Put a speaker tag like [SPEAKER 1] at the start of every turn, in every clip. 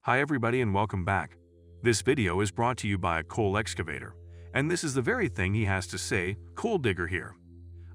[SPEAKER 1] Hi everybody and welcome back. This video is brought to you by a coal excavator, and this is the very thing he has to say, coal digger here.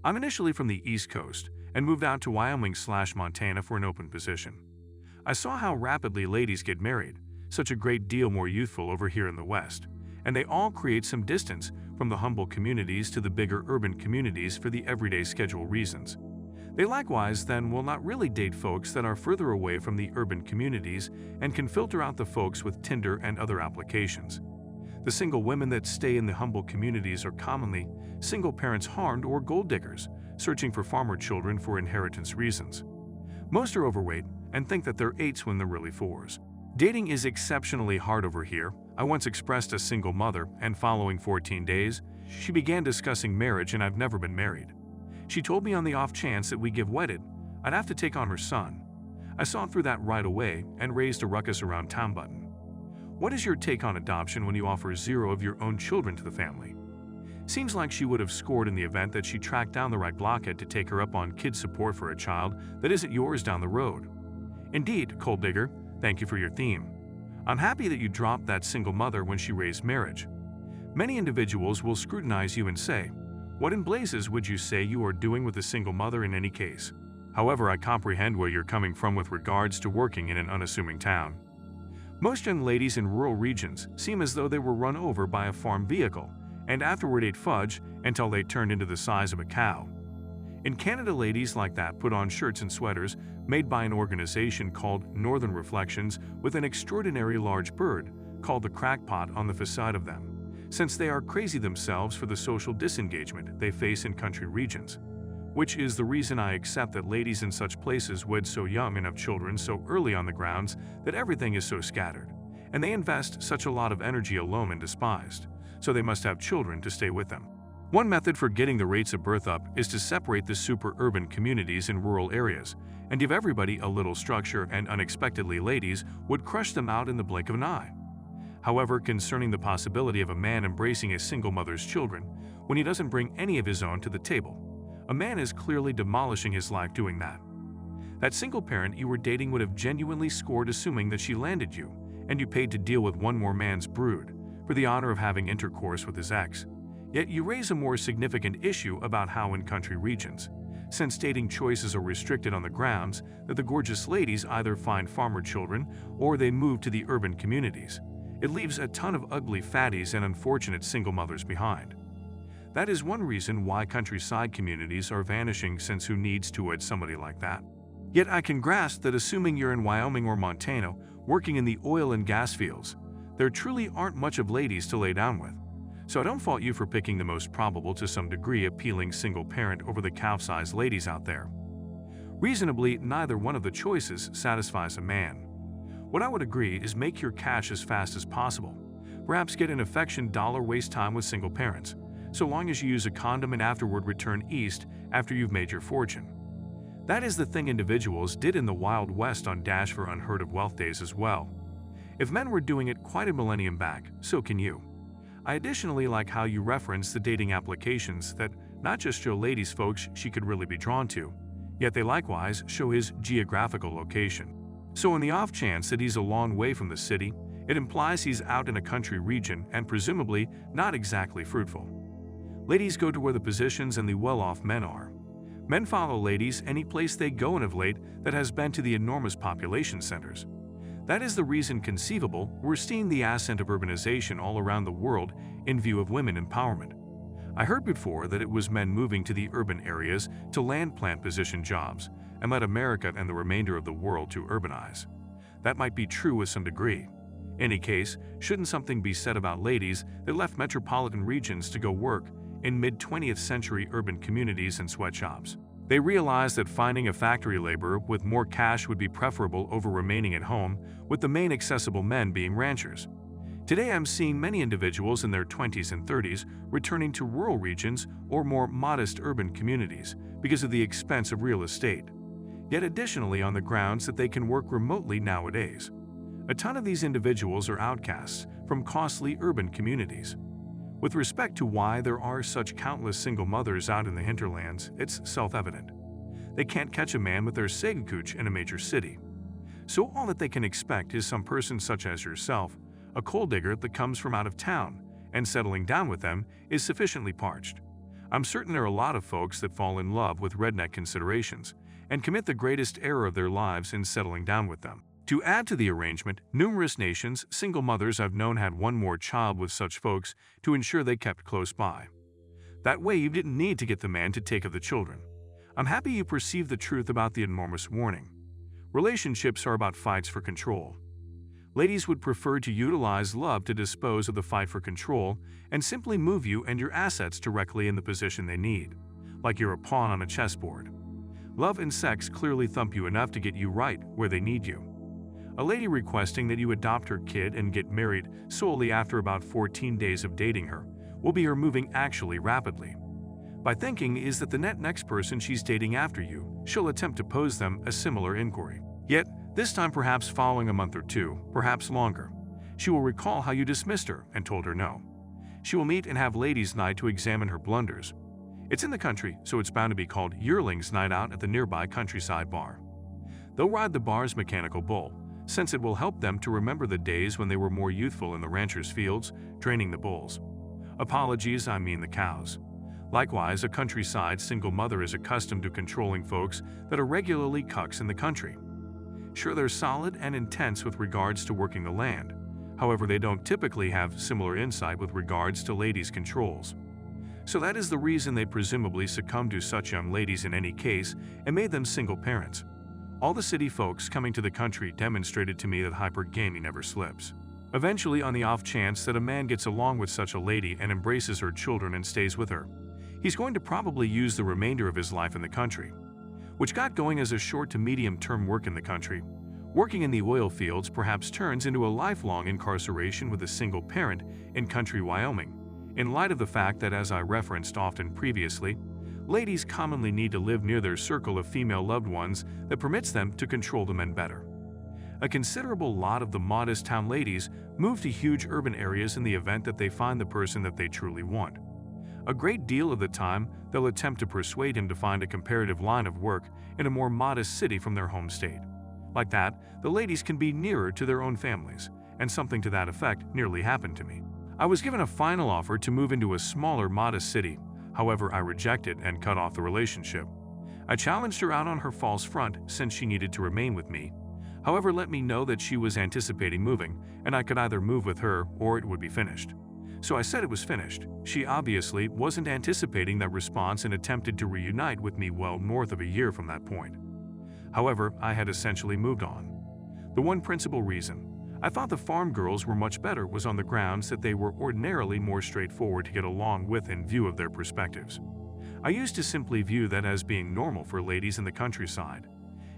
[SPEAKER 1] I'm initially from the East Coast and moved out to Wyoming/Montana for an open position. I saw how rapidly ladies get married, such a great deal more youthful over here in the West, and they all create some distance from the humble communities to the bigger urban communities for the everyday schedule reasons. They likewise then will not really date folks that are further away from the urban communities and can filter out the folks with Tinder and other applications. The single women that stay in the humble communities are commonly single parents harmed or gold diggers, searching for farmer children for inheritance reasons. Most are overweight and think that they're 8s when they're really 4s. Dating is exceptionally hard over here. I once expressed a single mother, and following 14 days, she began discussing marriage, and I've never been married. She told me on the off chance that we get wedded, I'd have to take on her son. I saw through that right away and raised a ruckus around town button. What is your take on adoption when you offer 0 of your own children to the family? Seems like she would have scored in the event that she tracked down the right blockhead to take her up on kid support for a child that isn't yours down the road. Indeed, Coal Digger, thank you for your theme. I'm happy that you dropped that single mother when she raised marriage. Many individuals will scrutinize you and say, what in blazes would you say you are doing with a single mother in any case? However, I comprehend where you're coming from with regards to working in an unassuming town. Most young ladies in rural regions seem as though they were run over by a farm vehicle and afterward ate fudge until they turned into the size of a cow. In Canada, ladies like that put on shirts and sweaters made by an organization called Northern Reflections with an extraordinary large bird called the crackpot on the facade of them, since they are crazy themselves for the social disengagement they face in country regions. Which is the reason I accept that ladies in such places wed so young and have children so early on the grounds that everything is so scattered, and they invest such a lot of energy alone and despised, so they must have children to stay with them. One method for getting the rates of birth up is to separate the super urban communities in rural areas and give everybody a little structure, and unexpectedly ladies would crush them out in the blink of an eye. However, concerning the possibility of a man embracing a single mother's children when he doesn't bring any of his own to the table, a man is clearly demolishing his life doing that. That single parent you were dating would have genuinely scored assuming that she landed you, and you paid to deal with one more man's brood for the honor of having intercourse with his ex. Yet you raise a more significant issue about how in country regions, since dating choices are restricted on the grounds that the gorgeous ladies either find farmer children or they move to the urban communities, it leaves a ton of ugly fatties and unfortunate single mothers behind. That is one reason why countryside communities are vanishing, since who needs to wed somebody like that? Yet I can grasp that assuming you're in Wyoming or Montana working in the oil and gas fields, there truly aren't much of ladies to lay down with. So I don't fault you for picking the most probable to some degree appealing single parent over the cow-sized ladies out there. Reasonably, neither one of the choices satisfies a man. What I would agree is make your cash as fast as possible. Perhaps get an affection waste time with single parents, so long as you use a condom and afterward return east after you've made your fortune. That is the thing individuals did in the Wild West on Dash for Unheard of Wealth days as well. If men were doing it quite a millennium back, so can you. I additionally like how you reference the dating applications that not just show ladies folks she could really be drawn to, yet they likewise show his geographical location. So in the off chance that he's a long way from the city, it implies he's out in a country region and presumably not exactly fruitful. Ladies go to where the positions and the well-off men are. Men follow ladies any place they go, and of late that has been to the enormous population centers. That is the reason conceivable we're seeing the ascent of urbanization all around the world in view of women empowerment. I heard before that it was men moving to the urban areas to land plant position jobs and let America and the remainder of the world to urbanize. That might be true with some degree. In any case, shouldn't something be said about ladies that left metropolitan regions to go work in mid-20th century urban communities and sweatshops? They realized that finding a factory laborer with more cash would be preferable over remaining at home, with the main accessible men being ranchers. Today I'm seeing many individuals in their 20s and 30s returning to rural regions or more modest urban communities because of the expense of real estate. Yet additionally on the grounds that they can work remotely nowadays. A ton of these individuals are outcasts from costly urban communities. With respect to why there are such countless single mothers out in the hinterlands, it's self-evident. They can't catch a man with their Sega cooch in a major city. So all that they can expect is some person such as yourself, a coal digger that comes from out of town, and settling down with them is sufficiently parched. I'm certain there are a lot of folks that fall in love with redneck considerations and commit the greatest error of their lives in settling down with them. To add to the arrangement, numerous nations, single mothers I've known had one more child with such folks to ensure they kept close by. That way you didn't need to get the man to take of the children. I'm happy you perceive the truth about the enormous warning. Relationships are about fights for control. Ladies would prefer to utilize love to dispose of the fight for control and simply move you and your assets directly in the position they need, like you're a pawn on a chessboard. Love and sex clearly thump you enough to get you right where they need you. A lady requesting that you adopt her kid and get married solely after about 14 days of dating her will be her moving actually rapidly. By thinking is that the next person she's dating after you, she'll attempt to pose them a similar inquiry. Yet, this time perhaps following a month or two, perhaps longer, she will recall how you dismissed her and told her no. She will meet and have ladies' night to examine her blunders. It's in the country, so it's bound to be called Yearlings' Night Out at the nearby countryside bar. They'll ride the bar's mechanical bull, since it will help them to remember the days when they were more youthful in the rancher's fields, training the bulls. Apologies, I mean the cows. Likewise, a countryside single mother is accustomed to controlling folks that are regularly cucks in the country. Sure, they're solid and intense with regards to working the land. However, they don't typically have similar insight with regards to ladies' controls. So that is the reason they presumably succumbed to such young ladies in any case and made them single parents. All the city folks coming to the country demonstrated to me that hypergamy never slips. Eventually, on the off chance that a man gets along with such a lady and embraces her children and stays with her, he's going to probably use the remainder of his life in the country, which got going as a short to medium-term work in the country. Working in the oil fields perhaps turns into a lifelong incarceration with a single parent in country Wyoming, in light of the fact that, as I referenced often previously, ladies commonly need to live near their circle of female loved ones that permits them to control the men better. A considerable lot of the modest town ladies move to huge urban areas in the event that they find the person that they truly want. A great deal of the time, they'll attempt to persuade him to find a comparative line of work in a more modest city from their home state. Like that, the ladies can be nearer to their own families, and something to that effect nearly happened to me. I was given a final offer to move into a smaller, modest city. However, I rejected and cut off the relationship. I challenged her out on her false front since she needed to remain with me. However, let me know that she was anticipating moving, and I could either move with her or it would be finished. So I said it was finished. She obviously wasn't anticipating that response and attempted to reunite with me well north of a year from that point. However, I had essentially moved on. The one principal reason I thought the farm girls were much better was on the grounds that they were ordinarily more straightforward to get along with in view of their perspectives. I used to simply view that as being normal for ladies in the countryside.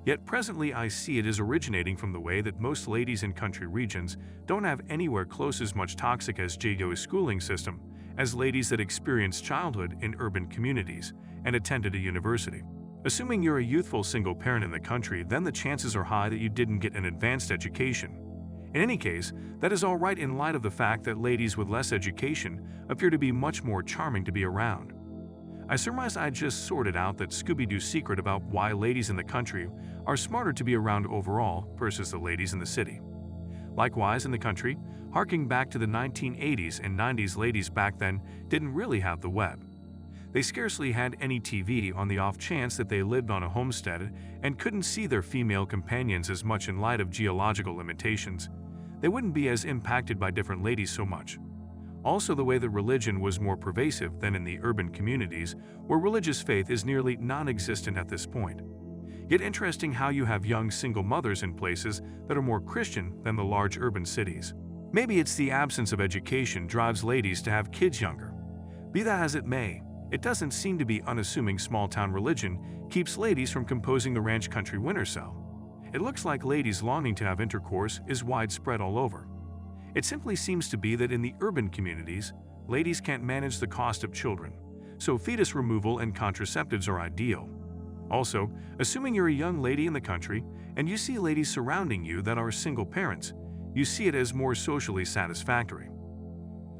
[SPEAKER 1] Yet presently I see it as originating from the way that most ladies in country regions don't have anywhere close as much toxic as JO's schooling system as ladies that experienced childhood in urban communities and attended a university. Assuming you're a youthful single parent in the country, then the chances are high that you didn't get an advanced education. In any case, that is all right in light of the fact that ladies with less education appear to be much more charming to be around. I surmise I just sorted out that Scooby-Doo's secret about why ladies in the country are smarter to be around overall versus the ladies in the city. Likewise, in the country, harking back to the 1980s and 90s, ladies back then didn't really have the web. They scarcely had any TV on the off chance that they lived on a homestead and couldn't see their female companions as much in light of geological limitations. They wouldn't be as impacted by different ladies so much. Also, the way that religion was more pervasive than in the urban communities, where religious faith is nearly non-existent at this point. Yet interesting how you have young single mothers in places that are more Christian than the large urban cities. Maybe it's the absence of education drives ladies to have kids younger. Be that as it may, it doesn't seem to be unassuming small-town religion keeps ladies from composing the ranch country winter cell. It looks like ladies longing to have intercourse is widespread all over. It simply seems to be that in the urban communities, ladies can't manage the cost of children, so fetus removal and contraceptives are ideal. Also, assuming you're a young lady in the country and you see ladies surrounding you that are single parents, you see it as more socially satisfactory.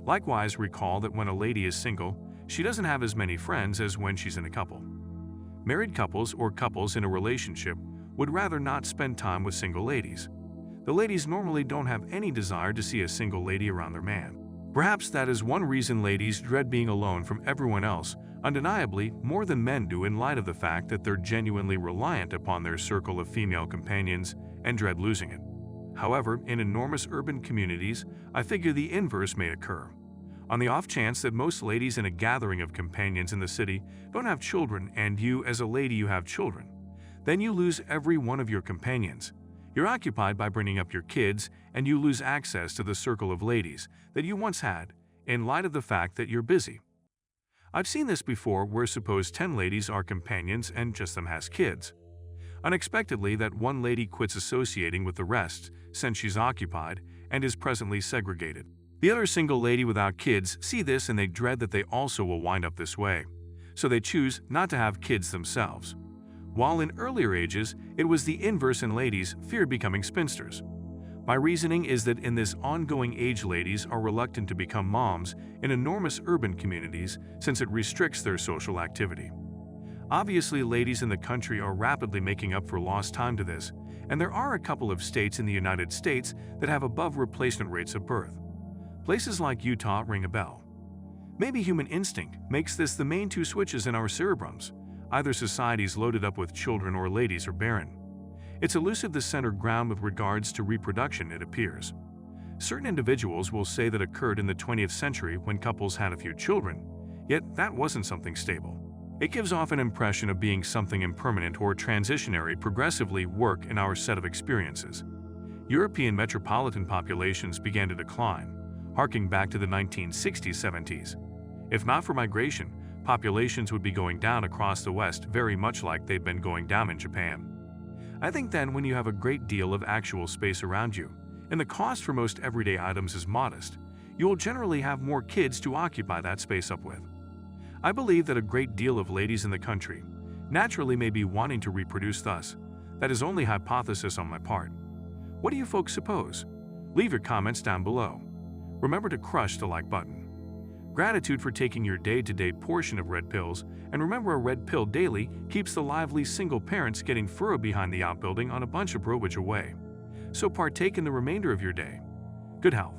[SPEAKER 1] Likewise, recall that when a lady is single, she doesn't have as many friends as when she's in a couple. Married couples or couples in a relationship would rather not spend time with single ladies. The ladies normally don't have any desire to see a single lady around their man. Perhaps that is one reason ladies dread being alone from everyone else, undeniably more than men do, in light of the fact that they're genuinely reliant upon their circle of female companions and dread losing it. However, in enormous urban communities, I figure the inverse may occur. On the off chance that most ladies in a gathering of companions in the city don't have children and you as a lady you have children, then you lose every one of your companions. You're occupied by bringing up your kids and you lose access to the circle of ladies that you once had in light of the fact that you're busy. I've seen this before where suppose 10 ladies are companions and just them has kids. Unexpectedly, that one lady quits associating with the rest since she's occupied and is presently segregated. The other single lady without kids see this and they dread that they also will wind up this way, so they choose not to have kids themselves. While in earlier ages, it was the inverse and ladies feared becoming spinsters. My reasoning is that in this ongoing age, ladies are reluctant to become moms in enormous urban communities since it restricts their social activity. Obviously, ladies in the country are rapidly making up for lost time to this, and there are a couple of states in the United States that have above replacement rates of birth. Places like Utah ring a bell. Maybe human instinct makes this the main two switches in our cerebrums. Either society's loaded up with children or ladies are barren. It's elusive the center ground with regards to reproduction, it appears. Certain individuals will say that occurred in the 20th century when couples had a few children, yet that wasn't something stable. It gives off an impression of being something impermanent or transitionary progressively work in our set of experiences. European metropolitan populations began to decline, harking back to the 1960s-70s. If not for migration, populations would be going down across the West very much like they've been going down in Japan. I think then when you have a great deal of actual space around you, and the cost for most everyday items is modest, you will generally have more kids to occupy that space up with. I believe that a great deal of ladies in the country naturally may be wanting to reproduce thus. That is only hypothesis on my part. What do you folks suppose? Leave your comments down below. Remember to crush the like button. Gratitude for taking your day-to-day portion of red pills, and remember, a red pill daily keeps the lively single parents getting furrow behind the outbuilding on a bunch of broage away. So partake in the remainder of your day. Good health.